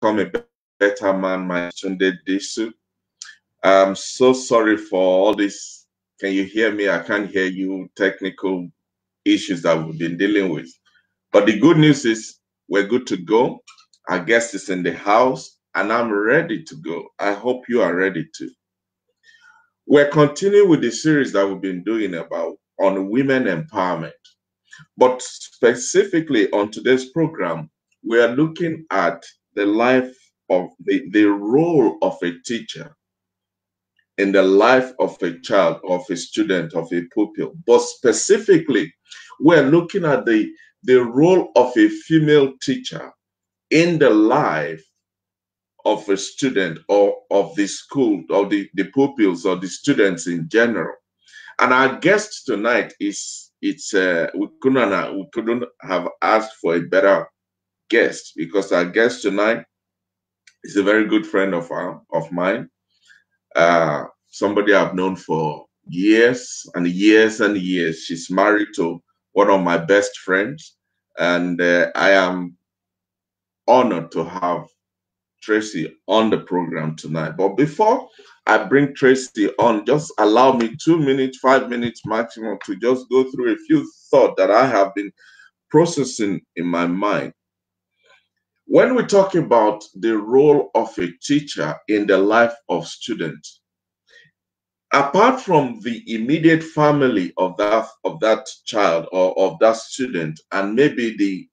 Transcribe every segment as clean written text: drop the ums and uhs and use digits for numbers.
become a better man, my Tunde Disu. I'm so sorry for all this. Can you hear me? I can't hear you. Technical issues that we've been dealing with. But the good news is we're good to go. Our guest is in the house and I'm ready to go. I hope you are ready too. We're continuing with the series that we've been doing about on women empowerment. But specifically on today's program, we are looking at the life of the role of a teacher in the life of a child, of a student, of a pupil. But specifically, we're looking at the role of a female teacher in the life of a student or of the school, or the pupils or the students in general. And our guest tonight is, we couldn't have asked for a better guest, because our guest tonight is a very good friend of mine. Somebody I've known for years and years and years. She's married to one of my best friends, and I am honored to have Tracy on the program tonight. But before I bring Tracy on, just allow me 2 minutes, 5 minutes maximum to just go through a few thoughts that I have been processing in my mind. When we talk about the role of a teacher in the life of students, apart from the immediate family of that child or of that student, and maybe the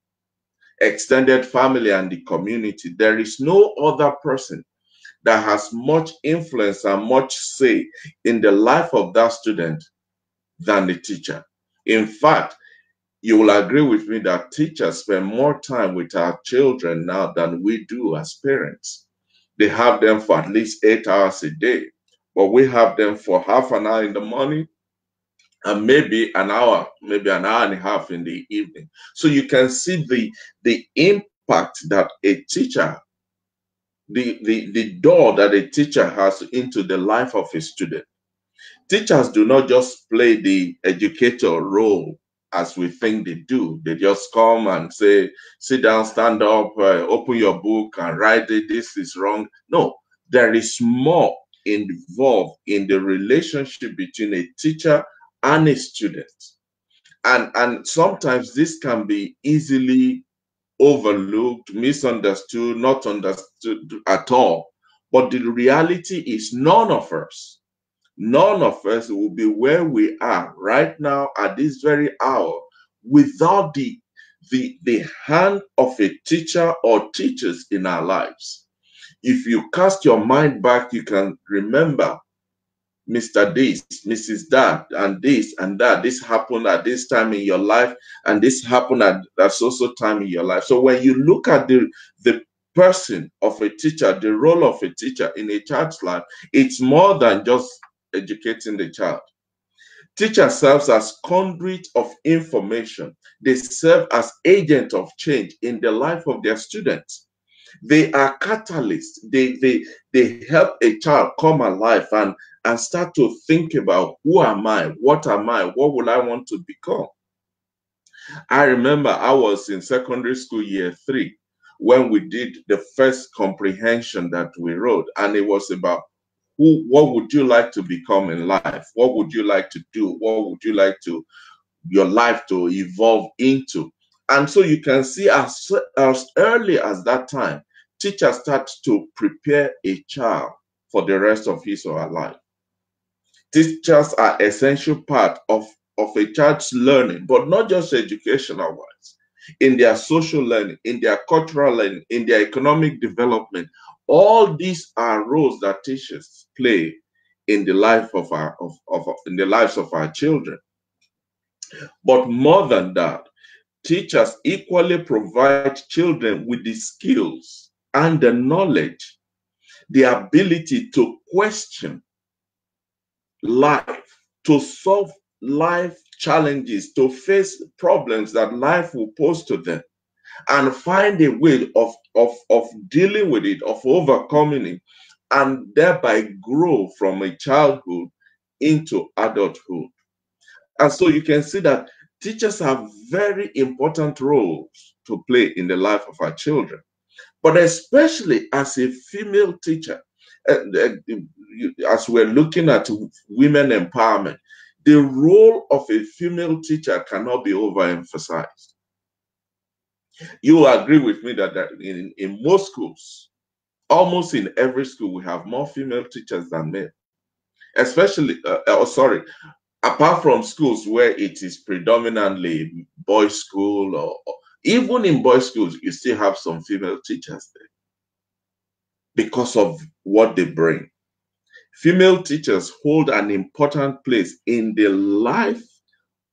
extended family and the community, there is no other person that has much influence and much say in the life of that student than the teacher. In fact, you will agree with me that teachers spend more time with our children now than we do as parents. They have them for at least 8 hours a day, but we have them for half an hour in the morning and maybe an hour and a half in the evening. So you can see the impact that a teacher, the door that a teacher has into the life of a student. Teachers do not just play the educator role as we think they do. They just come and say, sit down, stand up, open your book and write it. This is wrong. No, there is more involved in the relationship between a teacher and a student. And sometimes this can be easily overlooked, misunderstood, not understood at all. But the reality is none of us will be where we are right now at this very hour without the hand of a teacher or teachers in our lives. If you cast your mind back, you can remember Mr. This, Mrs. That, and this and that. This happened at this time in your life, and this happened at so time in your life. So when you look at the person of a teacher, the role of a teacher in a child's life, it's more than just educating the child. Teacher serves as conduit of information. They serve as agent of change in the life of their students. They are catalysts. They help a child come alive and start to think about, who am I? What will I want to become? I remember I was in secondary school year 3 when we did the first comprehension that we wrote, and it was about what would you like to become in life? What would you like to do? What would you like your life to evolve into? And so you can see as early as that time, teachers start to prepare a child for the rest of his or her life. Teachers are essential part of a child's learning, but not just educational wise, in their social learning, in their cultural learning, in their economic development. All these are roles that teachers play in the life of in the lives of our children. But more than that, teachers equally provide children with the skills and the knowledge, the ability to question life, to solve life challenges, to face problems that life will pose to them, and find a way of dealing with it, of overcoming it, and thereby grow from a childhood into adulthood. And so you can see that teachers have very important roles to play in the life of our children. But especially as a female teacher, as we're looking at women empowerment, the role of a female teacher cannot be overemphasized. You agree with me that in most schools, almost in every school, we have more female teachers than men, especially, sorry, apart from schools where it is predominantly boys' school, or even in boys' schools, you still have some female teachers there because of what they bring. Female teachers hold an important place in the life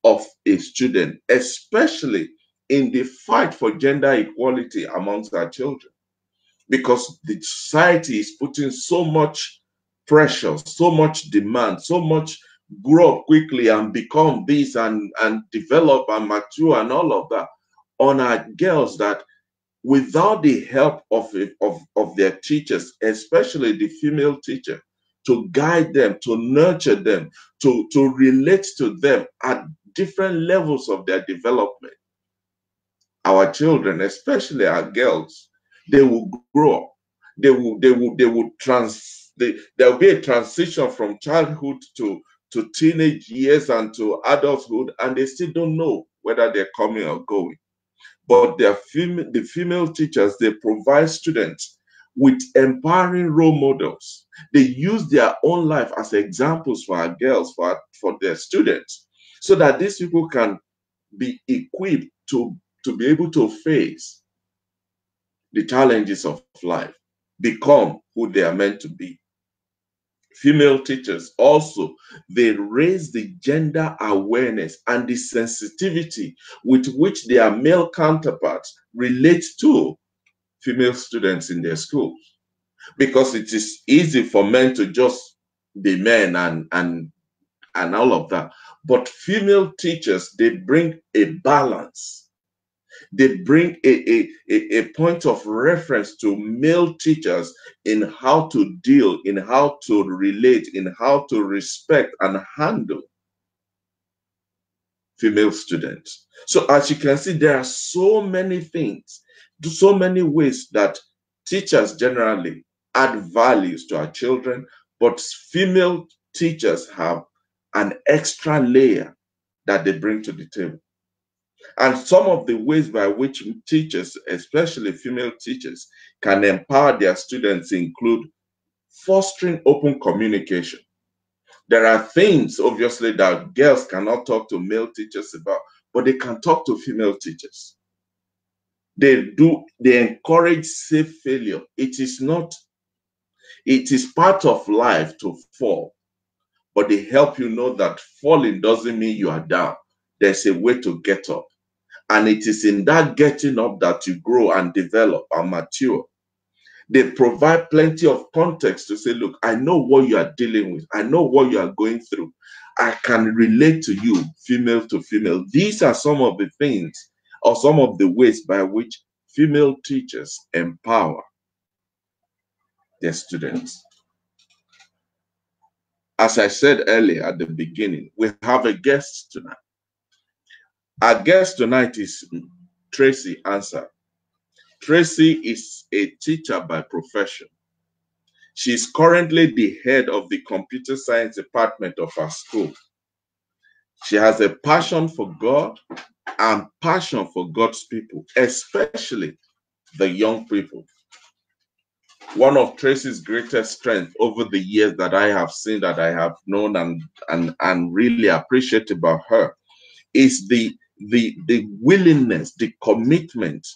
of a student, especially in the fight for gender equality amongst our children, because the society is putting so much pressure, so much demand, so much grow up quickly and become this and develop and mature and all of that on our girls, that without the help of their teachers, especially the female teacher, to guide them, to nurture them, to relate to them at different levels of their development, our children, especially our girls, they will grow up. There will be a transition from childhood to teenage years and to adulthood, and they still don't know whether they're coming or going. But the female teachers, they provide students with empowering role models. They use their own life as examples for our girls, for their students, so that these people can be equipped to be able to face the challenges of life, become who they are meant to be. Female teachers also, they raise the gender awareness and the sensitivity with which their male counterparts relate to female students in their schools. Because it is easy for men to just be men and all of that. But female teachers, they bring a balance. They bring a point of reference to male teachers in how to deal, in how to relate, in how to respect and handle female students. So as you can see, there are so many things, so many ways that teachers generally add values to our children, but female teachers have an extra layer that they bring to the table. And some of the ways by which teachers, especially female teachers, can empower their students include fostering open communication. There are things, obviously, that girls cannot talk to male teachers about, but they can talk to female teachers. They encourage safe failure. It is part of life to fall, but they help you know that falling doesn't mean you are down. There's a way to get up. And it is in that getting up that you grow and develop and mature. They provide plenty of context to say, look, I know what you are dealing with. I know what you are going through. I can relate to you, female to female. These are some of the things or some of the ways by which female teachers empower their students. As I said earlier at the beginning, we have a guest tonight. Our guest tonight is Tracy Ansah. Tracy is a teacher by profession. She is currently the head of the computer science department of our school. She has a passion for God and passion for God's people, especially the young people. One of Tracy's greatest strengths over the years that I have seen, that I have known and really appreciate about her, is the willingness, the commitment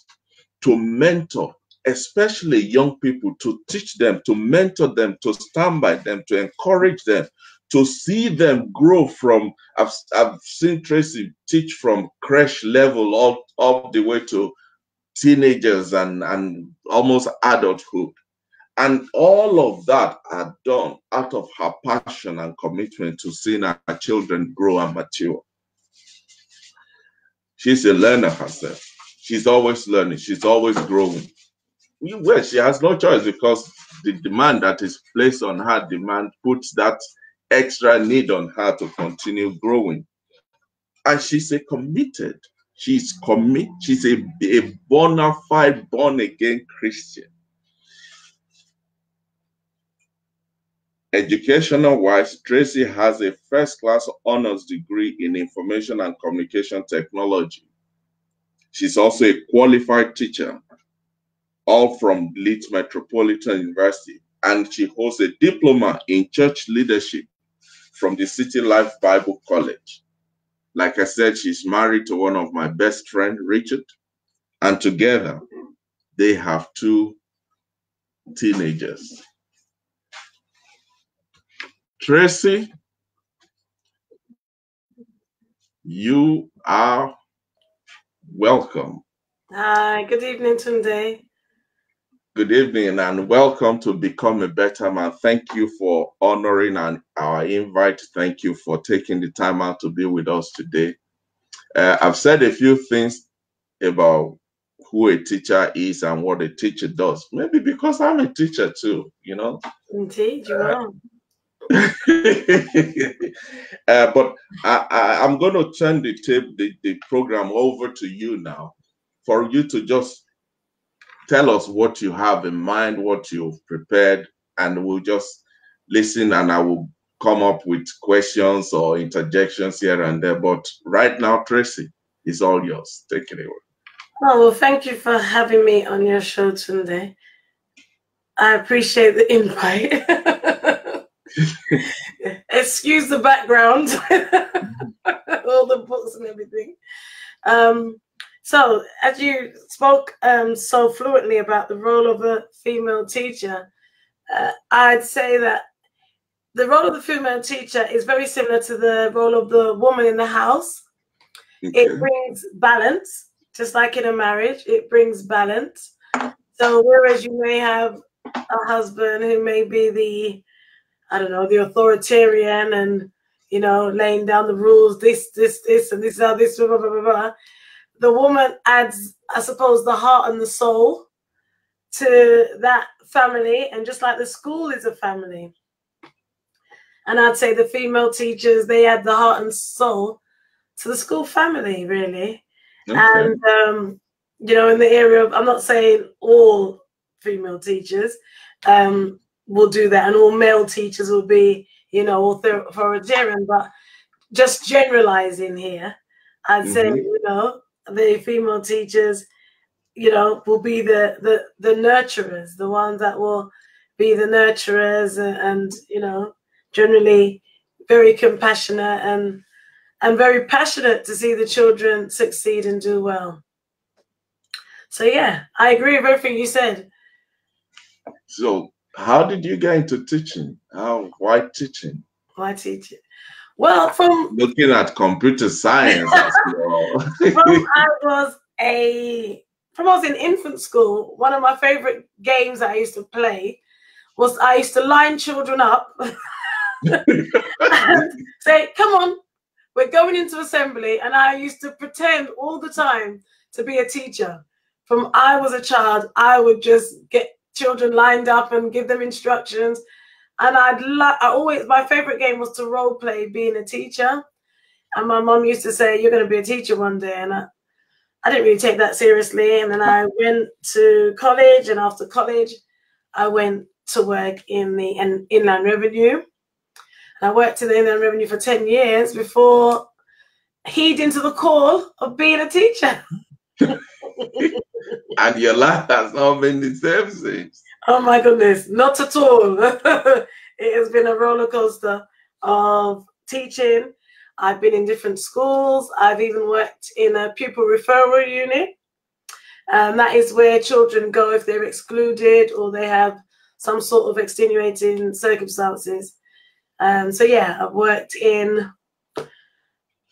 to mentor, especially young people, to teach them, to mentor them, to stand by them, to encourage them, to see them grow from, I've seen Tracy teach from creche level all the way to teenagers and almost adulthood. And all of that are done out of her passion and commitment to seeing our children grow and mature. She's a learner herself. She's always learning. She's always growing. Well, she has no choice, because the demand that is placed on her puts that extra need on her to continue growing. And she's She's a bona fide, born-again Christian. Educational-wise, Tracy has a first-class honors degree in information and communication technology. She's also a qualified teacher, all from Leeds Metropolitan University, and she holds a diploma in church leadership from the City Life Bible College. Like I said, she's married to one of my best friends, Richard, and together they have 2 teenagers. Tracy, you are welcome. Hi, good evening, Tunde. Good evening and welcome to Become a Better Man. Thank you for honoring our invite. Thank you for taking the time out to be with us today. I've said a few things about who a teacher is and what a teacher does. Maybe because I'm a teacher too, you know. Indeed, you are. But I'm going to turn the program over to you now for you to just tell us what you have in mind, what you've prepared, and we'll just listen and I will come up with questions or interjections here and there. But right now, Tracy, it's all yours. Take it away. Oh, well, thank you for having me on your show, Tunde. I appreciate the invite. Excuse the background, all the books and everything. So, as you spoke so fluently about the role of a female teacher, I'd say that the role of the female teacher is very similar to the role of the woman in the house. Okay. It brings balance, just like in a marriage, it brings balance. So whereas you may have a husband who may be the authoritarian and, laying down the rules, this, and this is how this, blah, blah, blah, blah. The woman adds, I suppose, the heart and the soul to that family. And just like the school is a family. And I'd say the female teachers, they add the heart and soul to the school family, really. Okay. And, in the area of, I'm not saying all female teachers will do that and all male teachers will be, authoritarian, but just generalizing here, I'd say, the female teachers, will be the nurturers, the ones that will be the nurturers and generally very compassionate and very passionate to see the children succeed and do well. So yeah, I agree with everything you said. So how did you get into teaching? Why teaching? Why teaching? Well, from looking at computer science as well. From I was in infant school, one of my favorite games that I used to play was I used to line children up and say, come on, we're going into assembly. And I used to pretend all the time to be a teacher. From I was a child, I would just get children lined up and give them instructions. And my favorite game was to role play being a teacher. And my mom used to say, you're going to be a teacher one day. And I didn't really take that seriously. And then I went to college. And after college, I went to work in the Inland Revenue. And I worked in the Inland Revenue for 10 years before heeding to the call of being a teacher. And your life has not been the same since. Oh my goodness, not at all. It has been a roller coaster of teaching. I've been in different schools. I've even worked in a pupil referral unit. That is where children go if they're excluded or they have some sort of extenuating circumstances. So yeah, I've worked in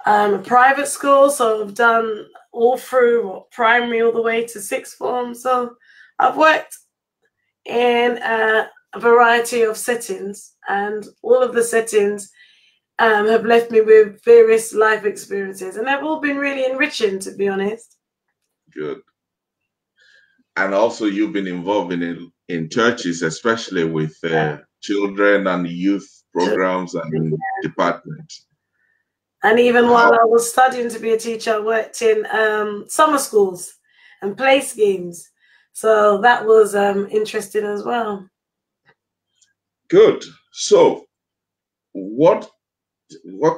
a private school. So I've done all through primary all the way to sixth form. So I've worked in a variety of settings, and all of the settings have left me with various life experiences, and they've all been really enriching, to be honest. Good. And also you've been involved in churches, especially with children and youth programs and departments. And even while I was studying to be a teacher, I worked in summer schools and play schemes. So that was interesting as well. Good. So what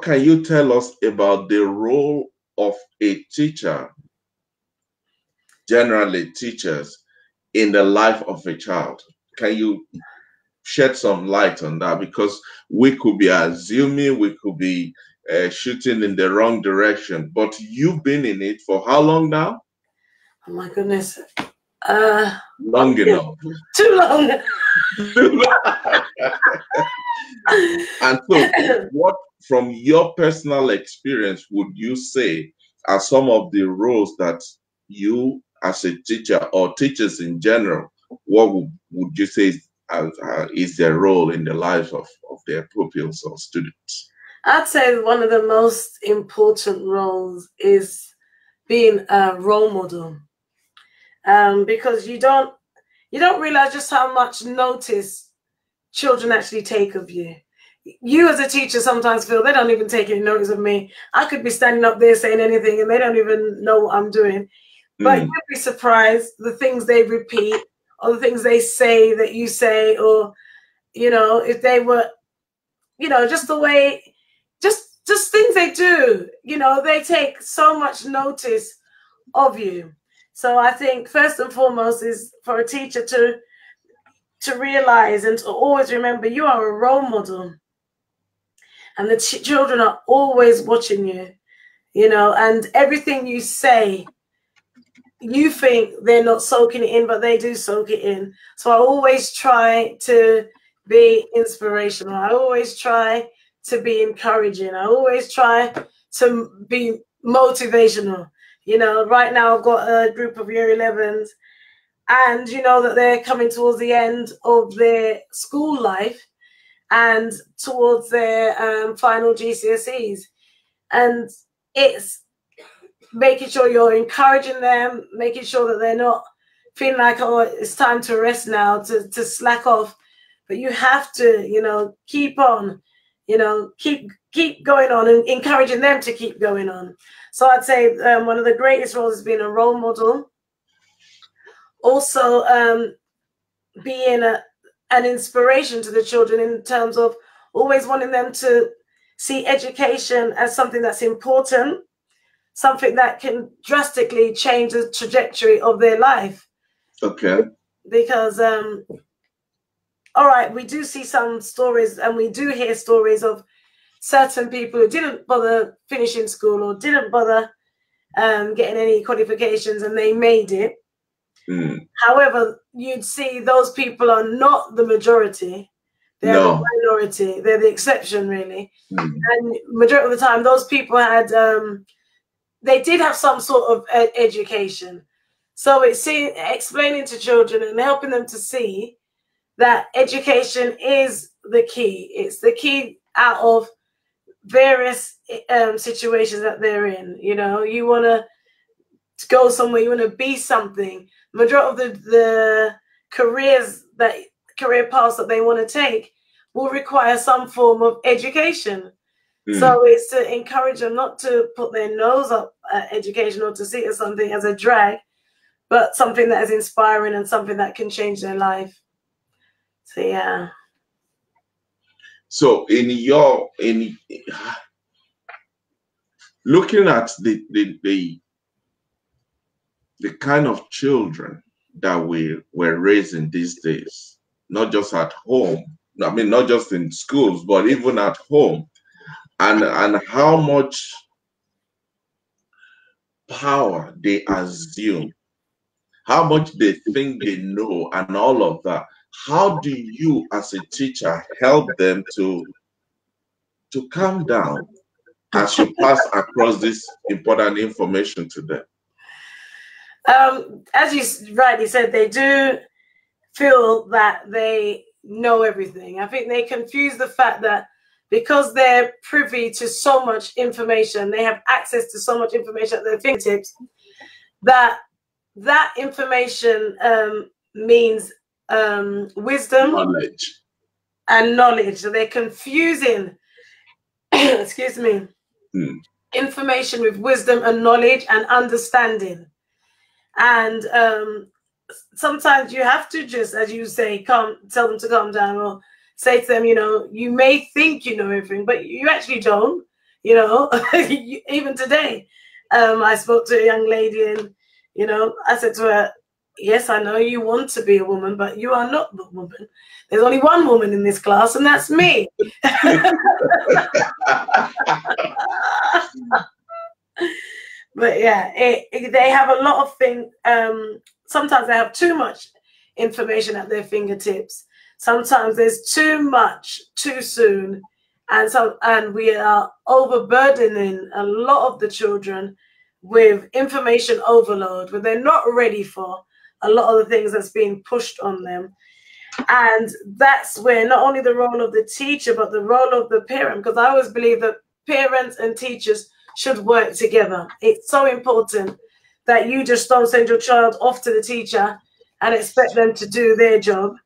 can you tell us about the role of a teacher, generally teachers, in the life of a child? Can you shed some light on that? Because we could be assuming, we could be shooting in the wrong direction, but you've been in it for how long now? Oh my goodness. Long enough. Too long. And so what, from your personal experience, would you say are some of the roles that you as a teacher or teachers in general, what would you say is their role in the lives of their pupils or students? I'd say one of the most important roles is being a role model, because you don't realize just how much notice children actually take of you. You as a teacher sometimes feel they don't even take any notice of me. I could be standing up there saying anything and they don't even know what I'm doing. But you'd be surprised the things they repeat or the things they say that you say, or, you know, if they were, you know, just the way, just things they do, you know, they take so much notice of you. So I think first and foremost is for a teacher to realize and to always remember you are a role model. And the children are always watching you, you know, and everything you say, you think they're not soaking it in, but they do soak it in. So I always try to be inspirational. I always try to be encouraging. I always try to be motivational. You know, right now I've got a group of year 11s, and you know that they're coming towards the end of their school life and towards their final GCSEs. And it's making sure you're encouraging them, making sure that they're not feeling like, oh, it's time to rest now, to slack off. But you have to, you know, keep on, you know, keep going on and encouraging them to keep going on. So I'd say one of the greatest roles is being a role model. Also, being an inspiration to the children in terms of always wanting them to see education as something that's important, something that can drastically change the trajectory of their life. Okay. Because, all right, we do see some stories and we do hear stories of certain people who didn't bother finishing school or didn't bother getting any qualifications and they made it. However, you'd see those people are not the majority. They're the minority. They're the exception, really. And majority of the time, those people had, they did have some sort of education. So it's explaining to children and helping them to see that education is the key. It's the key out of various situations that they're in. You know, you want to go somewhere, you want to be something. Majority of the career paths that they want to take will require some form of education. So it's to encourage them not to put their nose up at education or to see it as something as a drag, but something that is inspiring and something that can change their life. So yeah. So in looking at the kind of children that we're raising these days, not just at home, I mean, not just in schools, but even at home, and how much power they assume, how much they think they know, and all of that. How do you, as a teacher, help them to calm down as you pass across this important information to them? As you rightly said, they do feel that they know everything. I think they confuse the fact that because they're privy to so much information, they have access to so much information at their fingertips, that information means wisdom, knowledge. and knowledge. So they're confusing excuse me, information with wisdom and knowledge and understanding. And sometimes you have to just, as you say, tell them to calm down, or say to them, you know, you may think you know everything, but you actually don't, you know. Even today, I spoke to a young lady, and, you know, I said to her, yes, I know you want to be a woman, but you are not the woman. There's only one woman in this class, and that's me. But yeah, they have a lot of things. Sometimes they have too much information at their fingertips. Sometimes there's too much too soon, and we are overburdening a lot of the children with information overload, where they're not ready for a lot of the things that's being pushed on them. And that's where not only the role of the teacher, but the role of the parent, because I always believe that parents and teachers should work together. It's so important that you just don't send your child off to the teacher and expect them to do their job,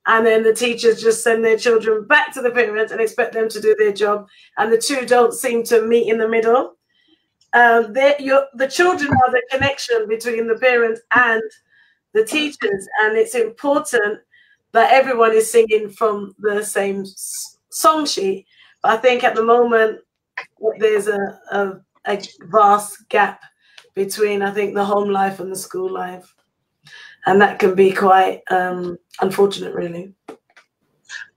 and then the teachers just send their children back to the parents and expect them to do their job, and the two don't seem to meet in the middle. The children are the connection between the parents and the teachers, and it's important that everyone is singing from the same song sheet. But I think at the moment there's a vast gap between, I think, the home life and the school life, and that can be quite unfortunate, really.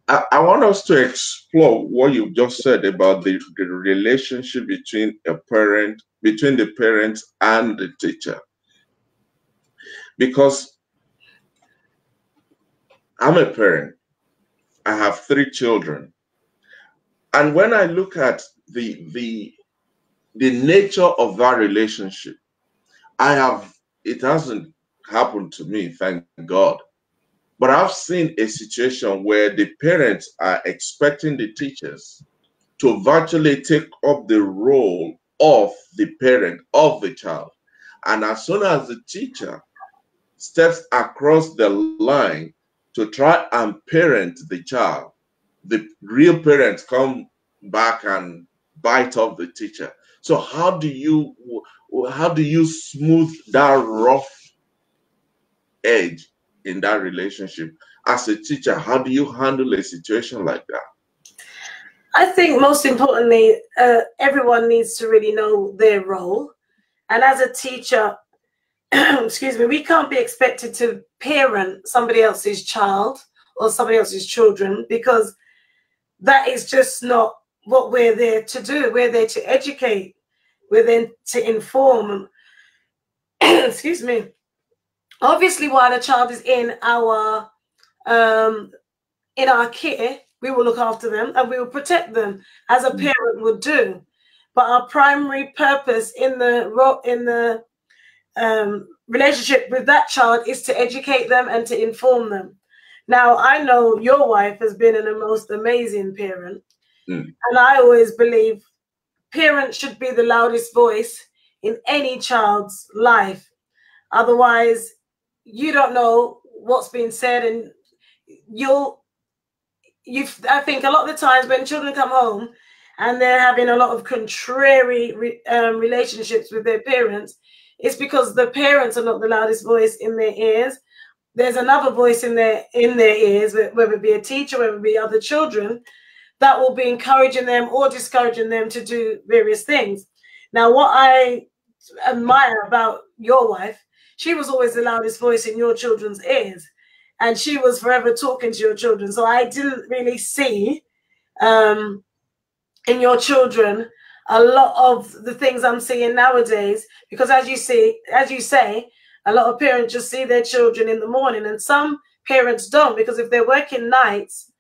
I want us to explore what you just said about the relationship between the parents and the teacher, because I'm a parent. I have 3 children, and when I look at the nature of that relationship, it hasn't happened to me, thank God. But I've seen a situation where the parents are expecting the teachers to virtually take up the role of the parent of the child. And as soon as the teacher steps across the line to try and parent the child, the real parents come back and bite off the teacher. So how do you smooth that rough edge in that relationship? As a teacher, how do you handle a situation like that? I think most importantly, everyone needs to really know their role. And as a teacher, excuse me, we can't be expected to parent somebody else's child or somebody else's children, because that is just not what we're there to do. We're there to educate. We're there to inform. Excuse me. Obviously, while the child is in our care, we will look after them and we will protect them as a parent would do. But our primary purpose in the relationship with that child is to educate them and to inform them. Now, I know your wife has been a most amazing parent, and I always believe parents should be the loudest voice in any child's life. Otherwise, you don't know what's being said, and I think a lot of the times when children come home and they're having a lot of contrary relationships with their parents, it's because the parents are not the loudest voice in their ears. There's another voice in their ears, whether it be a teacher, whether it be other children, that will be encouraging them or discouraging them to do various things. Now, what I admire about your wife, she was always the loudest voice in your children's ears, and she was forever talking to your children. So I didn't really see in your children a lot of the things I'm seeing nowadays, because as you say, a lot of parents just see their children in the morning, and some parents don't, because if they're working nights,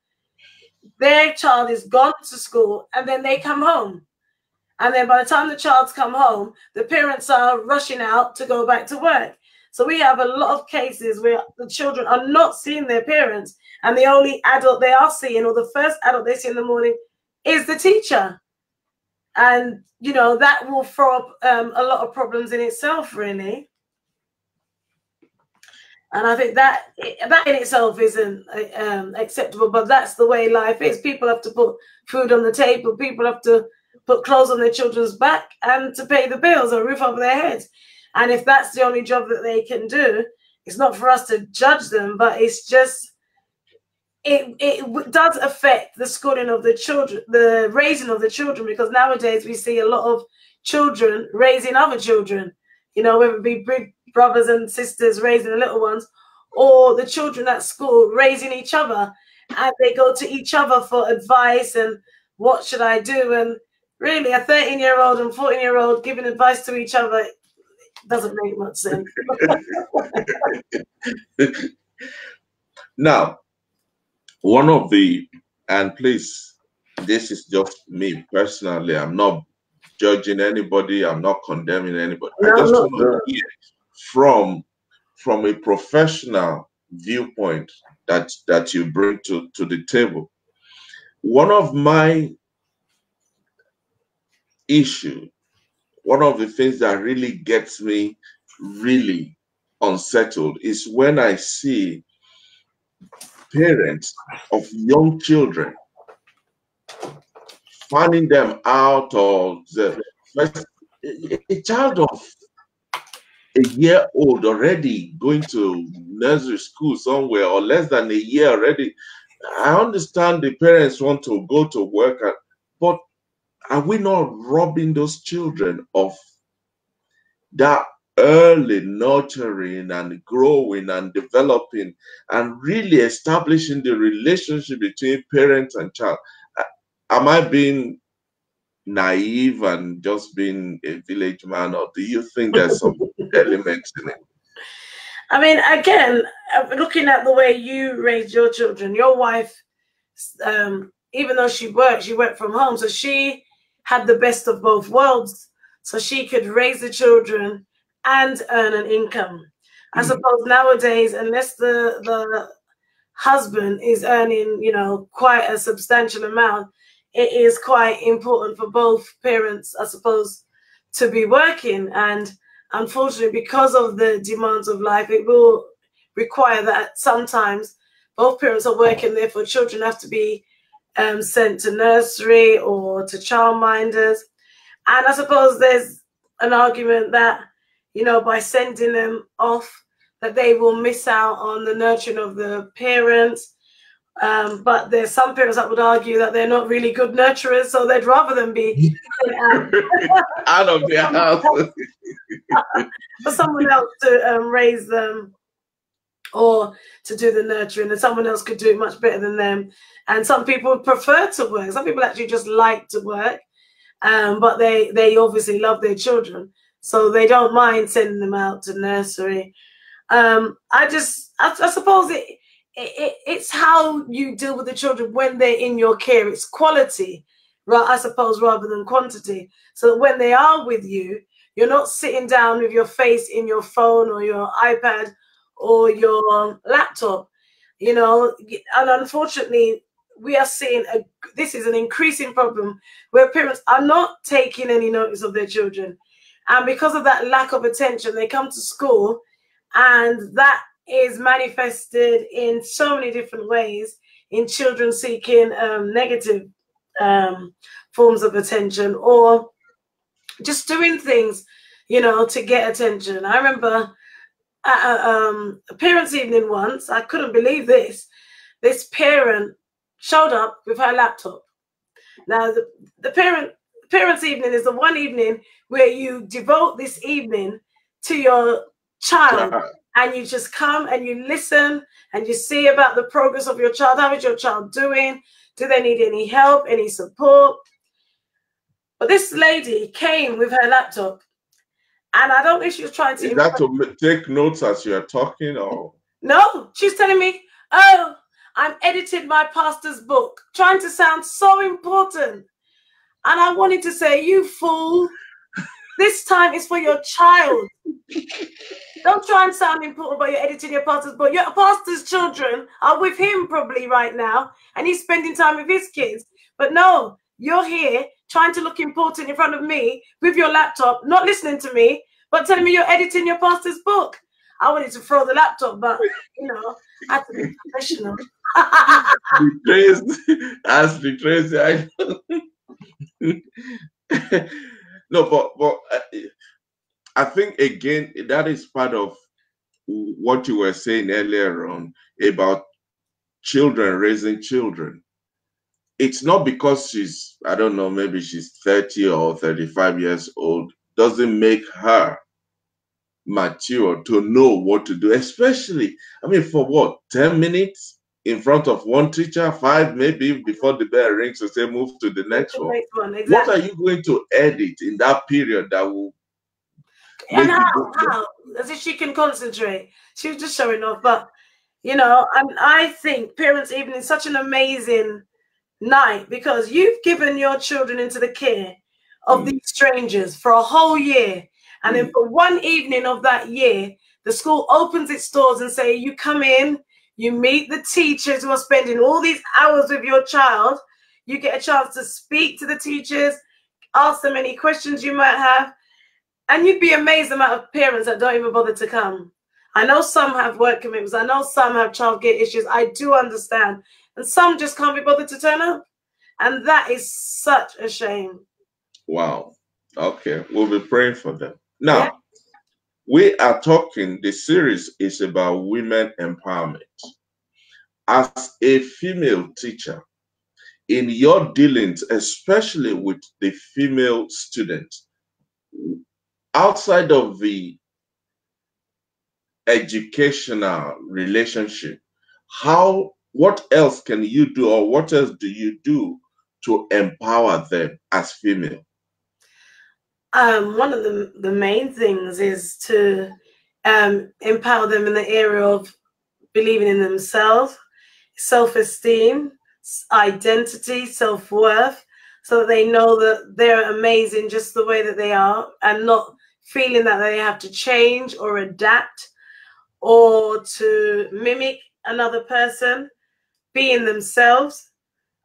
their child is gone to school and then they come home. And then by the time the child's come home, the parents are rushing out to go back to work. So we have a lot of cases where the children are not seeing their parents, and the only adult they are seeing, or the first adult they see in the morning, is the teacher. And, you know, that will throw up a lot of problems in itself, really. And I think that in itself isn't acceptable, but that's the way life is. People have to put food on the table. People have to put clothes on their children's back and to pay the bills, a roof over their heads. And if that's the only job that they can do, it's not for us to judge them, but it's just, it does affect the schooling of the children, the raising of the children, because nowadays we see a lot of children raising other children, you know, whether it be big brothers and sisters raising the little ones, or the children at school raising each other, and they go to each other for advice and what should I do? And really, a 13-year-old and 14-year-old giving advice to each other doesn't make much sense. Now, one of the, and please, this is just me personally, I'm not judging anybody, I'm not condemning anybody. No, I just no, want to hear from a professional viewpoint that you bring to the table. One of my issue, one of the things that really gets me really unsettled is when I see parents of young children finding them out of the first, a child of a year old already going to nursery school somewhere, or less than a year already. I understand the parents want to go to work, but are we not robbing those children of that early nurturing and growing and developing and really establishing the relationship between parent and child? Am I being naive and just being a village man, or do you think there's some elements in it? I mean, again, looking at the way you raised your children, your wife, even though she worked from home, so she had the best of both worlds, so she could raise the children and earn an income. I suppose nowadays, unless the husband is earning, you know, quite a substantial amount, it is quite important for both parents, I suppose, to be working. And unfortunately, because of the demands of life, it will require that sometimes both parents are working, therefore children have to be sent to nursery or to childminders. And I suppose there's an argument that, you know, by sending them off, that they will miss out on the nurturing of the parents. But there's some parents that would argue that they're not really good nurturers, so they'd rather them be out of their house for someone else to raise them or to do the nurturing, and someone else could do it much better than them. And some people prefer to work. Some people actually just like to work, but they obviously love their children, so they don't mind sending them out to nursery. I suppose it's how you deal with the children when they're in your care. It's quality, right? I suppose, rather than quantity. So that when they are with you, you're not sitting down with your face in your phone or your iPad or your laptop, you know. And unfortunately, we are seeing this is an increasing problem where parents are not taking any notice of their children. And because of that lack of attention, they come to school, and that is manifested in so many different ways in children seeking negative forms of attention, or just doing things, you know, to get attention. I remember at a parents' evening once, I couldn't believe this. This parent showed up with her laptop. Now, the parents' evening is the one evening where you devote this evening to your child. And you just come and you listen and you see about the progress of your child. How is your child doing? Do they need any help, any support? But this lady came with her laptop, and I don't think she was trying to... Is that to take notes as you're talking, or...? No, she's telling me, oh, I'm editing my pastor's book, trying to sound so important. And I wanted to say, you fool, this time is for your child. Don't try and sound important by you're editing your pastor's book. Your pastor's children are with him probably right now, and he's spending time with his kids. But no, you're here trying to look important in front of me with your laptop, not listening to me, but telling me you're editing your pastor's book. I wanted to throw the laptop, but, you know, I have to be professional. As the Tracy, No, but I think again that is part of what you were saying earlier on about children raising children. It's not because she's, I don't know, maybe she's 30 or 35 years old, doesn't make her mature to know what to do, especially, I mean, for what, 10 minutes in front of one teacher, 5 maybe before the bell rings to say move to the next one. Exactly. What are you going to edit in that period that will and make you how? As if she can concentrate. She was just showing off. But, you know, and I think Parents' Evening is such an amazing night because you've given your children into the care of these strangers for a whole year. And then for one evening of that year, the school opens its doors and say, you come in, you meet the teachers who are spending all these hours with your child. You get a chance to speak to the teachers, ask them any questions you might have. And you'd be amazed the amount of parents that don't even bother to come. I know some have work commitments. I know some have childcare issues. I do understand. And some just can't be bothered to turn up. And that is such a shame. Wow. Okay. We'll be praying for them. Now, we are talking, the series is about women empowerment. As a female teacher, in your dealings, especially with the female students, outside of the educational relationship, what else can you do, or what else do you do to empower them as female? One of the main things is to empower them in the area of believing in themselves, self-esteem, identity, self-worth, so that they know that they're amazing just the way that they are and not feeling that they have to change or adapt or to mimic another person, being themselves,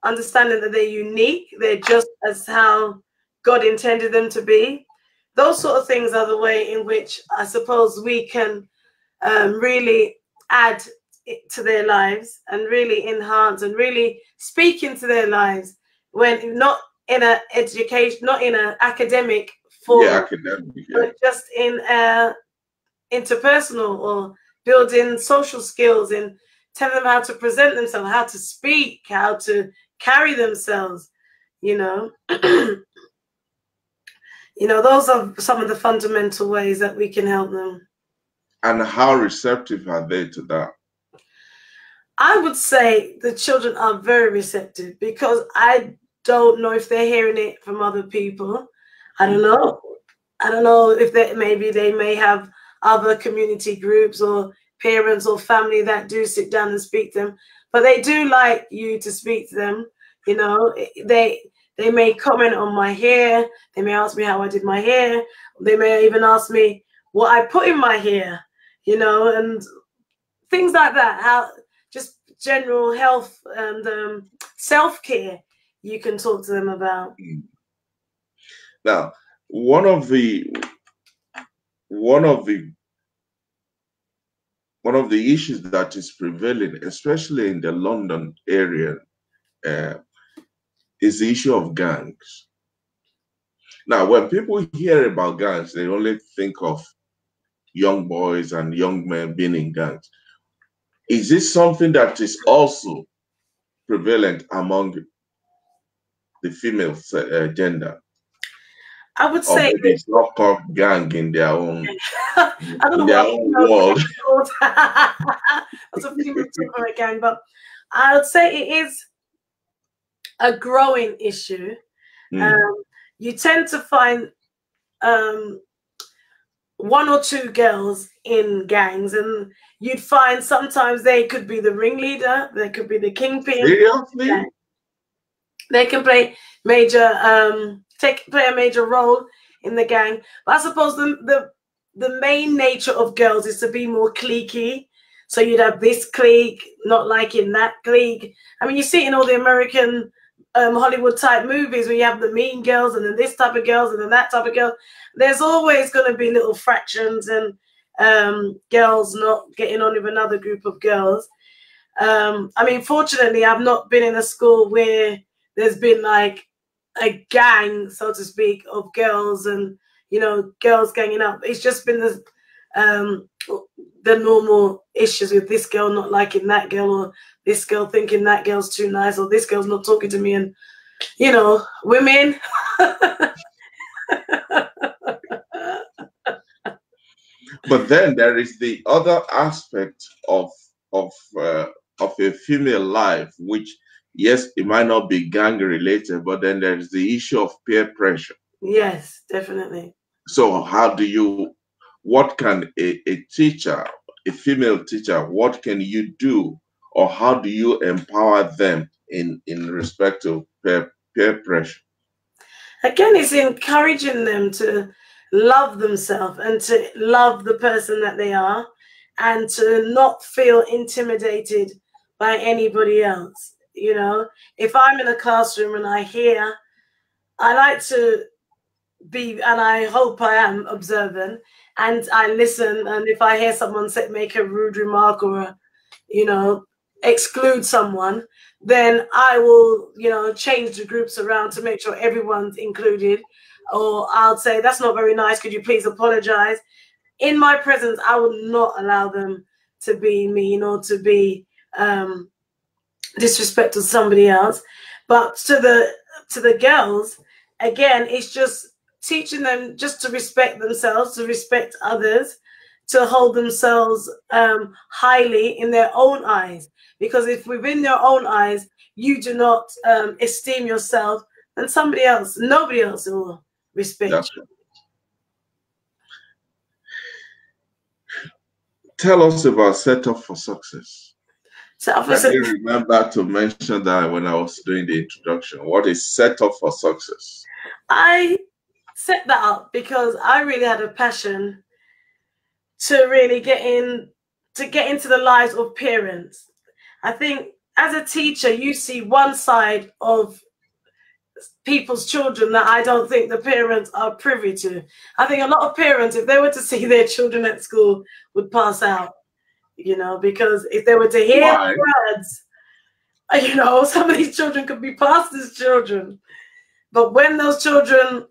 understanding that they're unique, they're just as how God intended them to be. Those sort of things are the way in which I suppose we can really add to their lives and really enhance and really speak into their lives, when not in an education, not in an academic form, but just in interpersonal or building social skills and telling them how to present themselves, how to speak, how to carry themselves, you know. You know, those are some of the fundamental ways that we can help them. And how receptive are they to that? I would say the children are very receptive, because I don't know if they're hearing it from other people. I don't know. I don't know if maybe they may have other community groups or parents or family that do sit down and speak to them, but they do like you to speak to them. You know, they may comment on my hair. They may ask me how I did my hair. They may even ask me what I put in my hair, you know, and things like that. How just general health and self-care you can talk to them about. Now, one of the issues that is prevailing, especially in the London area, is the issue of gangs. Now, when people hear about gangs, they only think of young boys and young men being in gangs. Is this something that is also prevalent among the female gender? I would say it's not called gang in their own, world. That's a female gang, but I would say it is a growing issue. You tend to find one or two girls in gangs, and you'd find sometimes they could be the ringleader, they could be the kingpin. Seriously? They can play play a major role in the gang. But I suppose the main nature of girls is to be more cliquey. So you'd have this clique not liking that clique. I mean, you see it in all the American Hollywood type movies where you have the mean girls and then this type of girls and then that type of girl. There's always going to be little fractions and girls not getting on with another group of girls. I mean, fortunately, I've not been in a school where there's been like a gang, so to speak, of girls and, you know, girls ganging up. It's just been the normal issues with this girl not liking that girl, or this girl thinking that girl's too nice, or this girl's not talking to me, and, you know, women. But then there is the other aspect of a female life, which, yes, it might not be gang related, but then there's the issue of peer pressure. Yes, definitely. So what can a teacher, a female teacher, what can you do, or how do you empower them in respect to peer pressure? Again, it's encouraging them to love themselves and to love the person that they are, and to not feel intimidated by anybody else. You know, if I'm in a classroom and I like to be, and I hope I am observant, and I listen, and if I hear someone make a rude remark or you know, exclude someone, then I will, you know, change the groups around to make sure everyone's included. Or I'll say, that's not very nice, could you please apologize? In my presence, I will not allow them to be mean or to be disrespectful to somebody else. But to the girls, again, it's just teaching them just to respect themselves, to respect others, to hold themselves highly in their own eyes. Because if within their own eyes you do not esteem yourself, then nobody else will respect you. Tell us about Set Up for Success. I remember to mention that when I was doing the introduction. What is Set Up for Success? I set that up because I really had a passion to really get into the lives of parents. I think as a teacher, you see one side of people's children that I don't think the parents are privy to. I think a lot of parents, if they were to see their children at school, would pass out, you know, because if they were to hear words, you know, some of these children could be pastors' children. But when those children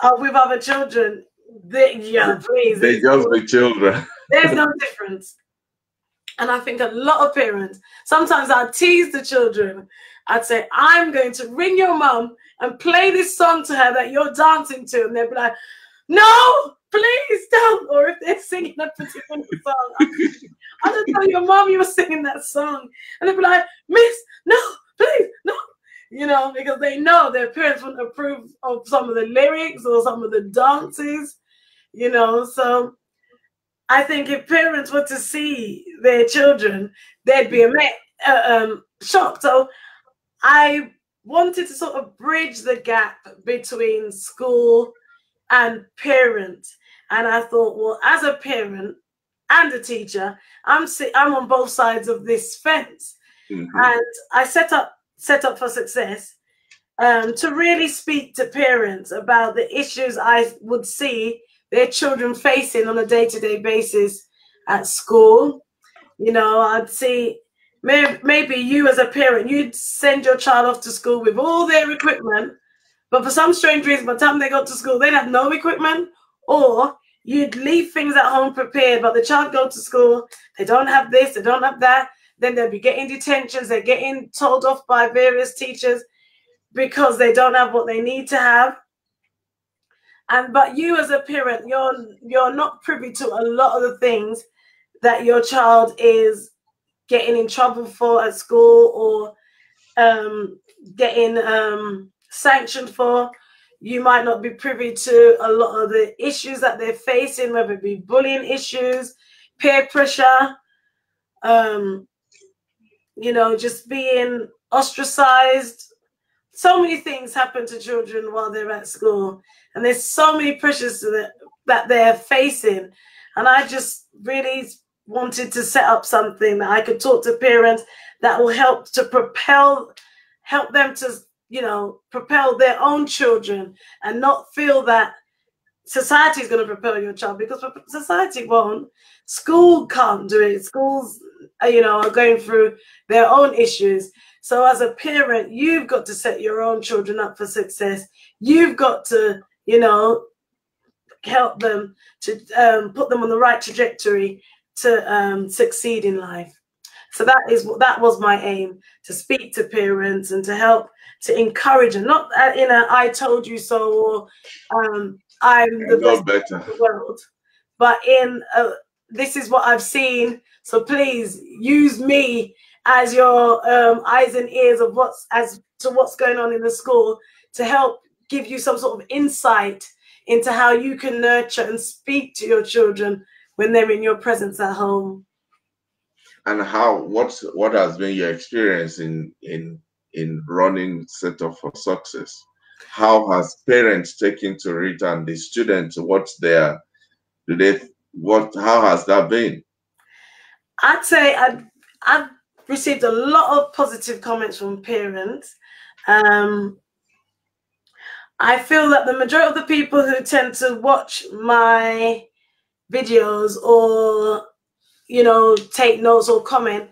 are with other children, please. They just be children. There's no difference. And I think a lot of parents, sometimes I'd tease the children. I'd say, I'm going to ring your mom and play this song to her that you're dancing to. And they'd be like, no, please don't. Or if they're singing a particular song, I don't tell your mom you were singing that song. And they'd be like, miss, no, please, no. You know, because they know their parents wouldn't approve of some of the lyrics or some of the dances, you know. So I think if parents were to see their children, they'd be shocked. So I wanted to sort of bridge the gap between school and parents. And I thought, well, as a parent and a teacher, I'm on both sides of this fence. Mm-hmm. And I set up for Success to really speak to parents about the issues I would see their children facing on a day-to-day basis at school. You know, I'd see maybe you as a parent, you'd send your child off to school with all their equipment, but for some strange reason, by the time they got to school, they'd have no equipment, or you'd leave things at home prepared, but the child go to school, they don't have this, they don't have that, then they'll be getting detentions, they're getting told off by various teachers because they don't have what they need to have. But you as a parent, you're not privy to a lot of the things that your child is getting in trouble for at school, or getting sanctioned for. You might not be privy to a lot of the issues that they're facing, whether it be bullying issues, peer pressure, you know, just being ostracized. So many things happen to children while they're at school, and there's so many pressures that they're facing. And I just really wanted to set up something that I could talk to parents that will help them to, you know, propel their own children, and not feel that society is going to propel your child, because society won't. School can't do it. Schools you know, are going through their own issues. So as a parent, you've got to set your own children up for success. You've got to, you know, help them to put them on the right trajectory to succeed in life. So that was my aim, to speak to parents and to help to encourage them, not in a "I told you so" or "I'm the best in the world," but in "this is what I've seen, so please use me as your eyes and ears of what's going on in the school, to help give you some sort of insight into how you can nurture and speak to your children when they're in your presence at home." And what has been your experience in running Set Up for Success? How has parents taken to it, and the students, how has that been? I'd say I've received a lot of positive comments from parents. I feel that the majority of the people who tend to watch my videos or, you know, take notes or comment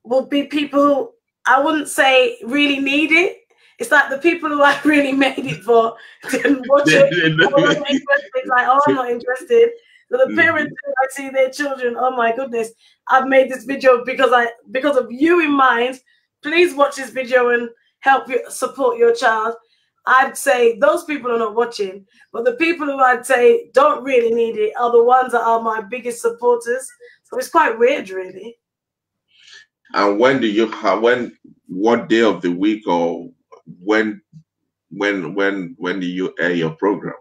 will be people who I wouldn't say really need it. It's like the people who I really made it for didn't watch it. It's like, oh, I'm not interested. So the parents who I see their children, oh my goodness, I've made this video because of you in mind. Please watch this video and help you support your child. I'd say those people are not watching, but the people who I'd say don't really need it are the ones that are my biggest supporters. So it's quite weird, really. And when what day of the week, or when do you air your program?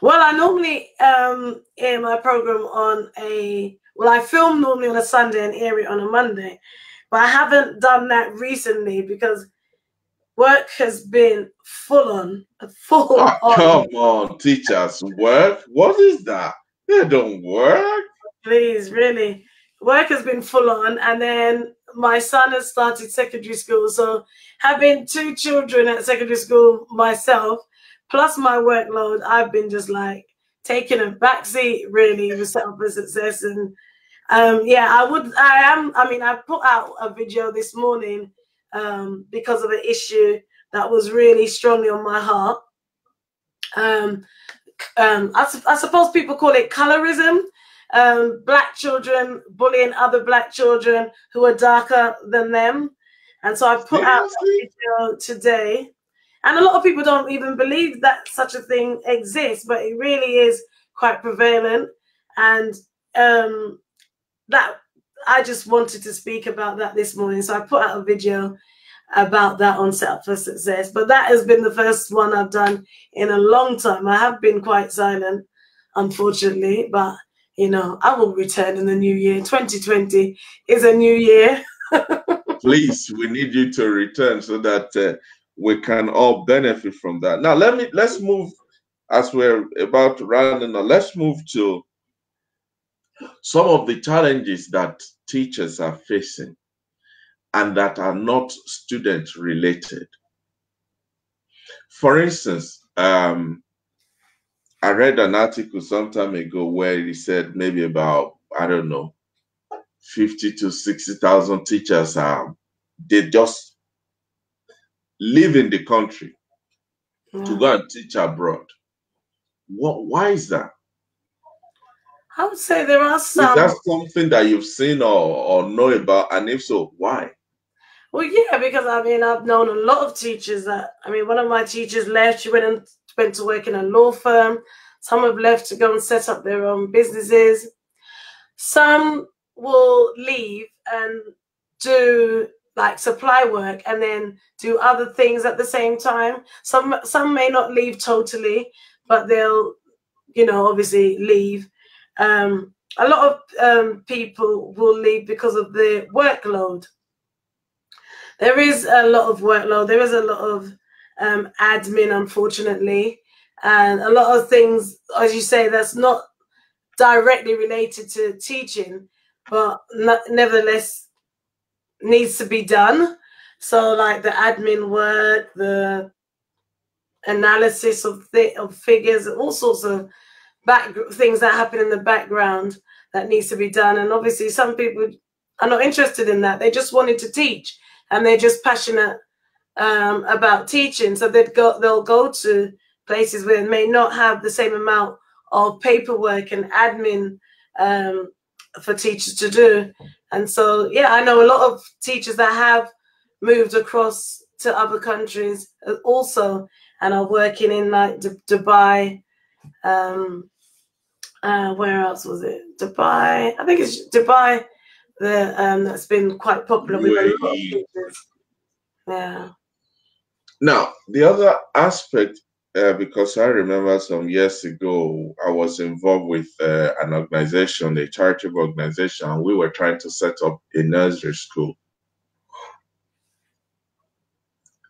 Well, I normally air my program I film normally on a Sunday and air it on a Monday, but I haven't done that recently because work has been full on. Come on, teachers, work? What is that? They don't work. Please, really. Work has been full on, and then my son has started secondary school. So having 2 children at secondary school myself, plus my workload, I've been just like taking a backseat really with Set Up for Success. And I put out a video this morning because of an issue that was really strongly on my heart. I suppose people call it colorism. Black children bullying other Black children who are darker than them. And so I put out a video today. And a lot of people don't even believe that such a thing exists, but it really is quite prevalent. And that I just wanted to speak about that this morning. So I put out a video about that on Set Up for Success. But that has been the first one I've done in a long time. I have been quite silent, unfortunately, but you know, I will return in the new year. 2020 is a new year. Please, we need you to return so that we can all benefit from that. Now, let's move, as we're about to round up, let's move to some of the challenges that teachers are facing and that are not student related. For instance, I read an article some time ago where he said maybe about, I don't know, 50 to 60,000 teachers they just live in the country to go and teach abroad. Why is that? I would say there are some. Is that something that you've seen or know about? And if so, why? Well, yeah, because I mean, I've known a lot of teachers one of my teachers left. She went to work in a law firm. Some have left to go and set up their own businesses. Some will leave and do like supply work and then do other things at the same time. Some may not leave totally, but they'll, you know, obviously leave. A lot of people will leave because of the workload. There is a lot of workload. There is a lot of admin, unfortunately, and a lot of things, as you say, that's not directly related to teaching, but nevertheless needs to be done. So like the admin work, the analysis of figures, all sorts of things that happen in the background that needs to be done. And obviously some people are not interested in that. They just wanted to teach, and they're just passionate about teaching. So they'll go to places where they may not have the same amount of paperwork and admin for teachers to do. And so, yeah, I know a lot of teachers that have moved across to other countries also, and are working in like Dubai. Where else was it? Dubai. I think it's Dubai. That's been quite popular with a lot of teachers. Yeah. Now, the other aspect, because I remember some years ago, I was involved with an organization, a charitable organization, and we were trying to set up a nursery school.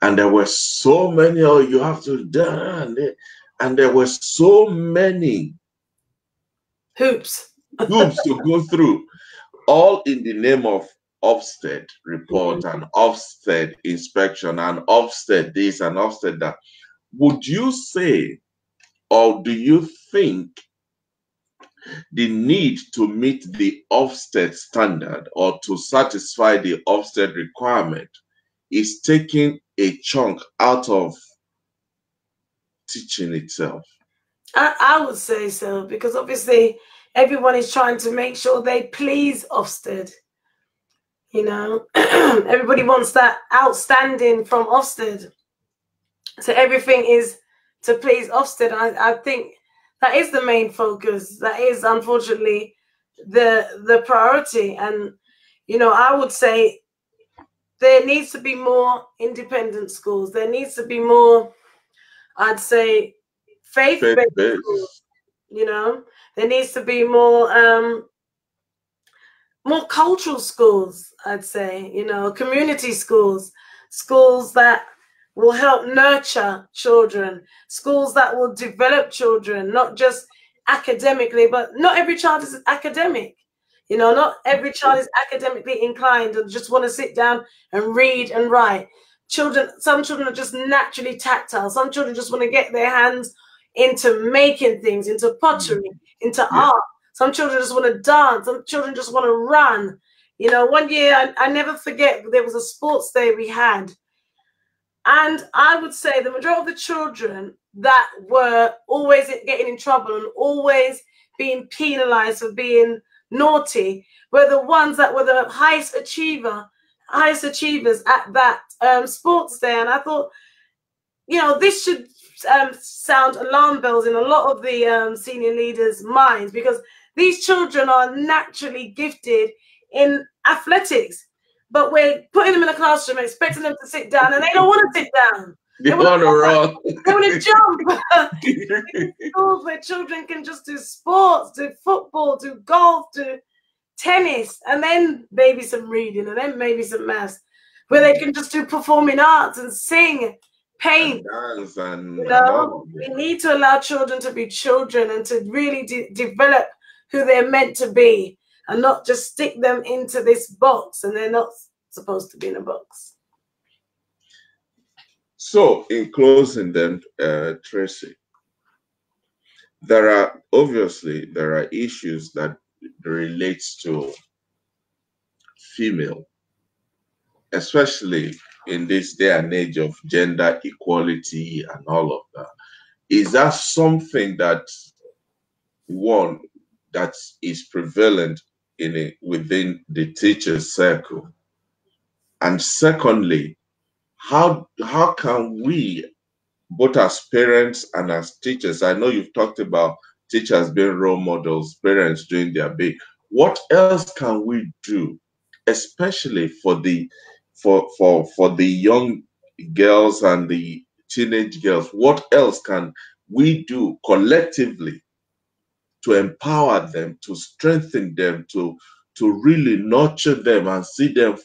And there were so many, oh, you have to do, and there were so many hoops to go through, all in the name of Ofsted report and Ofsted inspection and Ofsted this and Ofsted that. Would you say, or do you think the need to meet the Ofsted standard or to satisfy the Ofsted requirement is taking a chunk out of teaching itself? I would say so, because obviously everyone is trying to make sure they please Ofsted. You know, everybody wants that outstanding from Ofsted. So everything is to please Ofsted. I think that is the main focus. That is, unfortunately, the priority. And, you know, I would say there needs to be more independent schools. There needs to be more, I'd say, faith-based schools. You know, there needs to be more cultural schools, I'd say, you know, community schools, schools that will help nurture children, schools that will develop children, not just academically, but not every child is academic. You know, not every child is academically inclined and just want to sit down and read and write. Some children are just naturally tactile. Some children just want to get their hands into making things, into pottery, into art. Some children just want to dance. Some children just want to run. You know, one year, I never forget, there was a sports day we had. And I would say the majority of the children that were always getting in trouble and always being penalized for being naughty were the ones that were the highest achievers at that sports day. And I thought, you know, this should sound alarm bells in a lot of the senior leaders' minds, because these children are naturally gifted in athletics, but we're putting them in a classroom expecting them to sit down, and they don't want to sit down. They want to run. They want to jump. Schools where children can just do sports, do football, do golf, do tennis, and then maybe some reading, and then maybe some maths, where they can just do performing arts and sing, paint. And dance and, you know, we need to allow children to be children and to really develop who they're meant to be, and not just stick them into this box, and they're not supposed to be in a box. So, in closing then, Tracy, there are issues that relates to female, especially in this day and age of gender equality and all of that. Is that something that is prevalent within the teacher's circle? And secondly, how can we, both as parents and as teachers, I know you've talked about teachers being role models, parents doing their bit. What else can we do, especially for the young girls and the teenage girls? What else can we do collectively to empower them, to strengthen them, to really nurture them and see them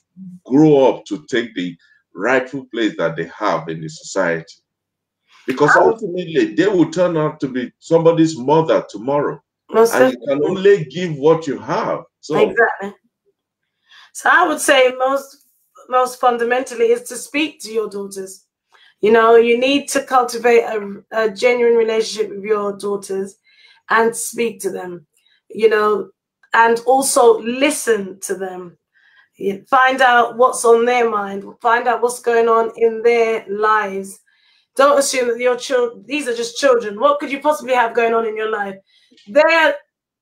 grow up to take the rightful place that they have in the society? Because ultimately, they will turn out to be somebody's mother tomorrow. And you can only give what you have. So exactly. So I would say most fundamentally is to speak to your daughters. You know, you need to cultivate a genuine relationship with your daughters and speak to them, you know, and also listen to them. Find out what's on their mind. Find out what's going on in their lives. Don't assume that your children, these are just children. What could you possibly have going on in your life? They're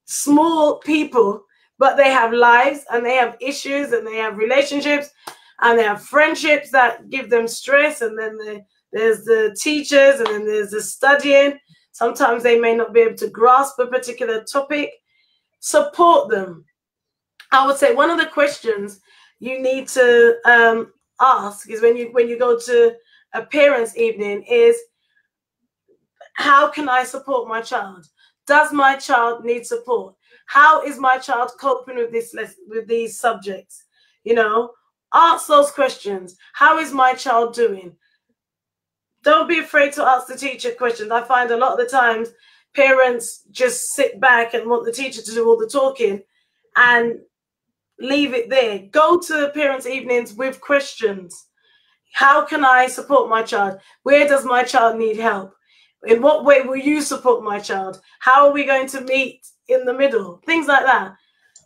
small people, but they have lives and they have issues and they have relationships and they have friendships that give them stress. And then there's the teachers and then there's the studying. Sometimes they may not be able to grasp a particular topic. Support them. I would say one of the questions you need to ask is when you go to a parents' evening is, how can I support my child? Does my child need support? How is my child coping with with these subjects? You know, ask those questions. How is my child doing? Don't be afraid to ask the teacher questions. I find a lot of the times parents just sit back and want the teacher to do all the talking and leave it there. Go to parents' evenings with questions. How can I support my child? Where does my child need help? In what way will you support my child? How are we going to meet in the middle? Things like that.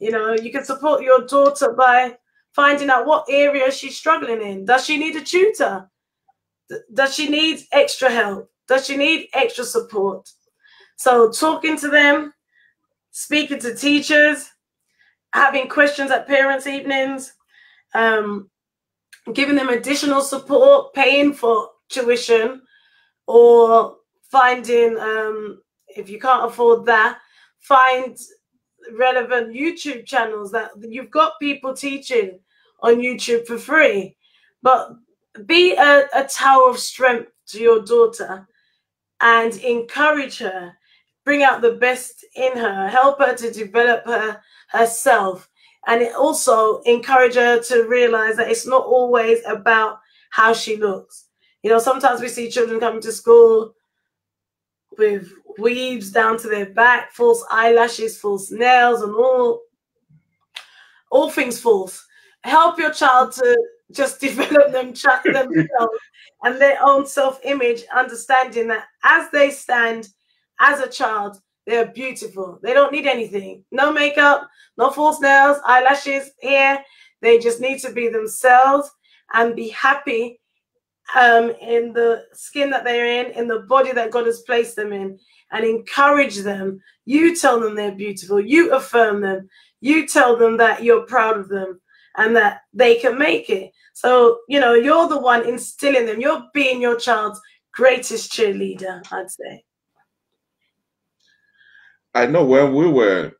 You know, you can support your daughter by finding out what area she's struggling in. Does she need a tutor? Does she need extra help? Does she need extra support? So talking to them, speaking to teachers, having questions at parents' evenings, giving them additional support, paying for tuition, or finding, if you can't afford that, find relevant YouTube channels that you've got people teaching on YouTube for free. But be a tower of strength to your daughter and encourage her, bring out the best in her, help her to develop herself. And it also encourage her to realize that it's not always about how she looks. You know, sometimes we see children coming to school with weaves down to their back, false eyelashes, false nails, and all things false. Help your child to just develop themselves and their own self-image, understanding that as they stand as a child, they're beautiful. They don't need anything. No makeup, no false nails, eyelashes, hair. They just need to be themselves and be happy in the skin that they're in the body that God has placed them in, and encourage them. You tell them they're beautiful. You affirm them. You tell them that you're proud of them and that they can make it. So, you know, you're the one instilling them. You're being your child's greatest cheerleader, I'd say. I know when we were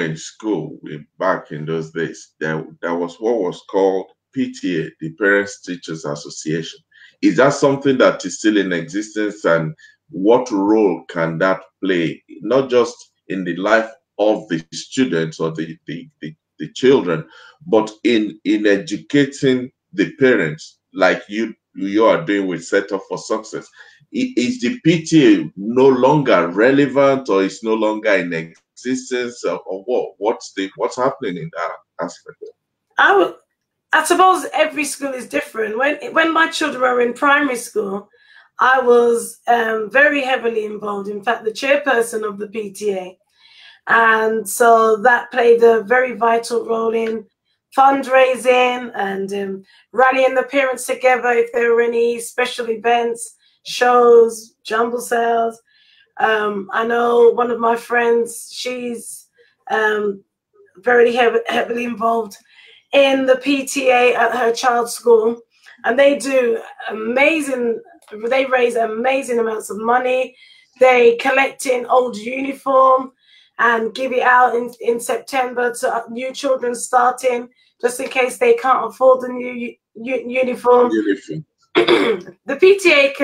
in school, back in those days, there was what was called PTA, the Parents Teachers Association. Is that something that is still in existence, and what role can that play, not just in the life of the students or the children, but in educating the parents, like you are doing with Set Up for Success? Is the PTA no longer relevant, or is no longer in existence, or what? What's happening in that aspect? I suppose every school is different. When my children were in primary school, I was very heavily involved. In fact, the chairperson of the PTA. And so that played a very vital role in fundraising and rallying the parents together if there were any special events, shows, jumble sales. I know one of my friends, she's very heavily involved in the PTA at her child's school, and they do they raise amazing amounts of money. They collect in old uniform and give it out in September to new children starting, just in case they can't afford the new uniform. The PTA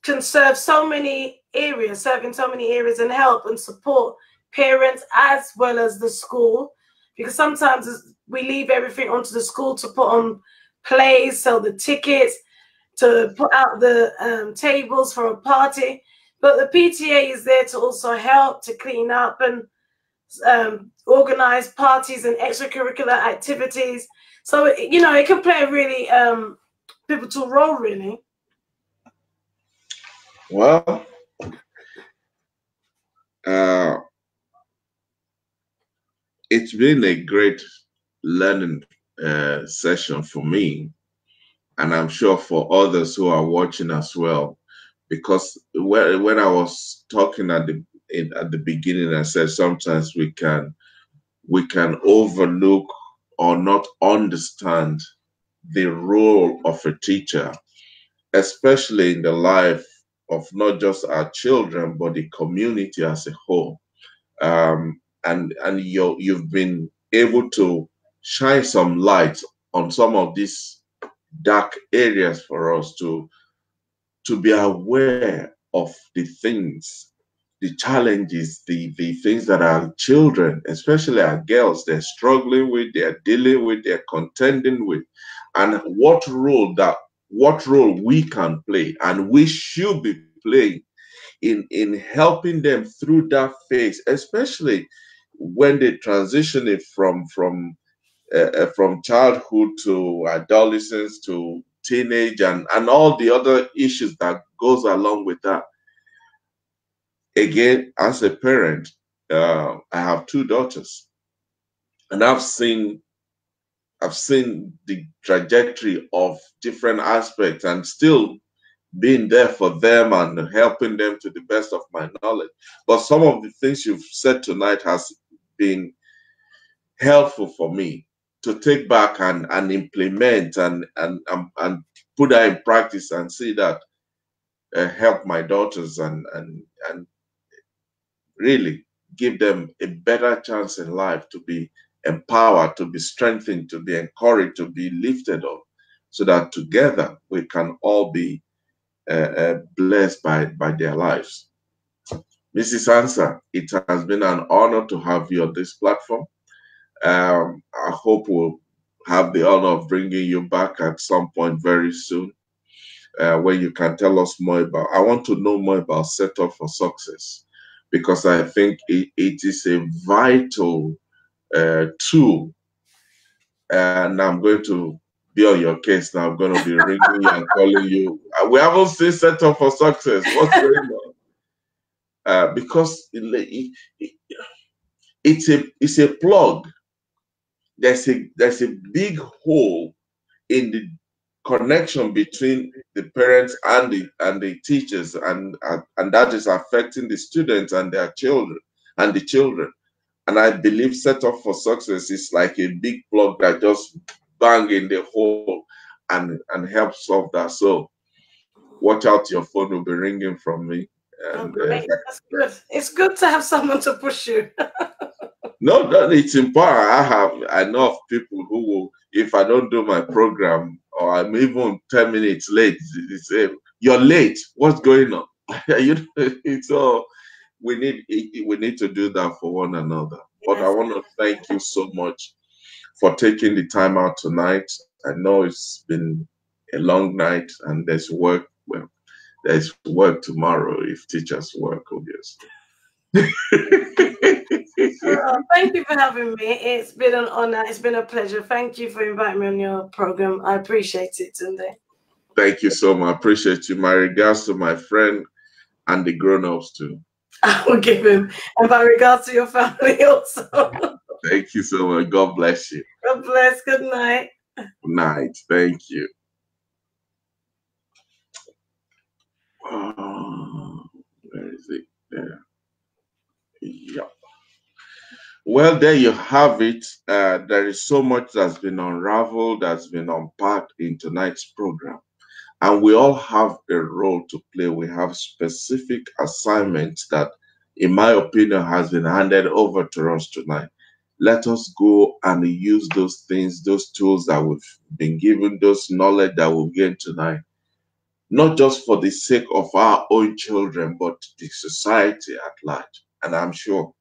can serve so many areas, and help and support parents as well as the school, because sometimes we leave everything onto the school to put on plays, sell the tickets, to put out the tables for a party. But the PTA is there to also help to clean up and organize parties and extracurricular activities. So, you know, it can play a really pivotal role, really. Well, it's been a great learning session for me, and I'm sure for others who are watching as well. Because when I was talking at the beginning, I said sometimes we can overlook or not understand the role of a teacher, especially in the life of not just our children but the community as a whole. And you've been able to shine some light on some of these dark areas for us to be aware of the things, the challenges, the things that our children, especially our girls, they're struggling with, they're dealing with, they're contending with, and what role we can play and we should be playing in helping them through that phase, especially when they transition it from childhood to adolescence to teenage and all the other issues that goes along with that. Again, as a parent, I have two daughters, and I've seen the trajectory of different aspects, and still being there for them and helping them to the best of my knowledge. But some of the things you've said tonight has been helpful for me to take back and implement and put that in practice and see that help my daughters and really give them a better chance in life to be empowered, to be strengthened, to be encouraged, to be lifted up, so that together we can all be blessed by their lives. Mrs. Ansah, it has been an honor to have you on this platform. I hope we'll have the honor of bringing you back at some point very soon, where you can tell us more about. I want to know more about Set Up for Success, because I think it is a vital tool. And I'm going to be on your case now. I'm going to be ringing you and calling you. We haven't seen Set Up for Success. What's going on? Because it's a plug. There's a big hole in the connection between the parents and the teachers, and that is affecting the students and their children and the children. And I believe Set Up for Success is like a big plug that just bang in the hole and help solve that. So watch out, your phone will be ringing from me. And that's good. It's good to have someone to push you. No, it's important. I know of people who will, if I don't do my program or I'm even 10 minutes late, they say, "You're late. What's going on?" So we need to do that for one another. Yes. But I want to thank you so much for taking the time out tonight. I know it's been a long night and there's work. Well, there's work tomorrow if teachers work, obviously. Thank you for having me. It's been an honor. It's been a pleasure. Thank you for inviting me on your program. I appreciate it, Tunde. Thank you so much. I appreciate you. My regards to my friend and the grown-ups too. I will give him. And my regards to your family also. Thank you so much. God bless you. God bless. Good night. Good night. Thank you. Where is it? There. Yeah. Well, there you have it. There is so much that's been unraveled, that's been unpacked in tonight's program. And we all have a role to play. We have specific assignments that, in my opinion, has been handed over to us tonight. Let us go and use those things, those tools that we've been given, those knowledge that we've gained tonight, not just for the sake of our own children, but the society at large. And I'm sure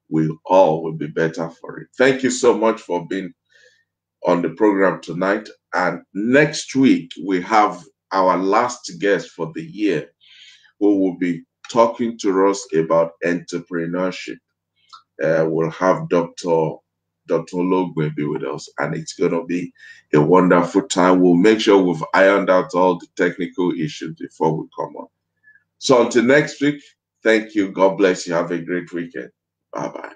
we all will be better for it. Thank you so much for being on the program tonight. And next week, we have our last guest for the year, who will be talking to us about entrepreneurship. We'll have Dr. Ologwe be with us, and it's going to be a wonderful time. We'll make sure we've ironed out all the technical issues before we come on. So until next week, thank you. God bless you. Have a great weekend. Bye-bye.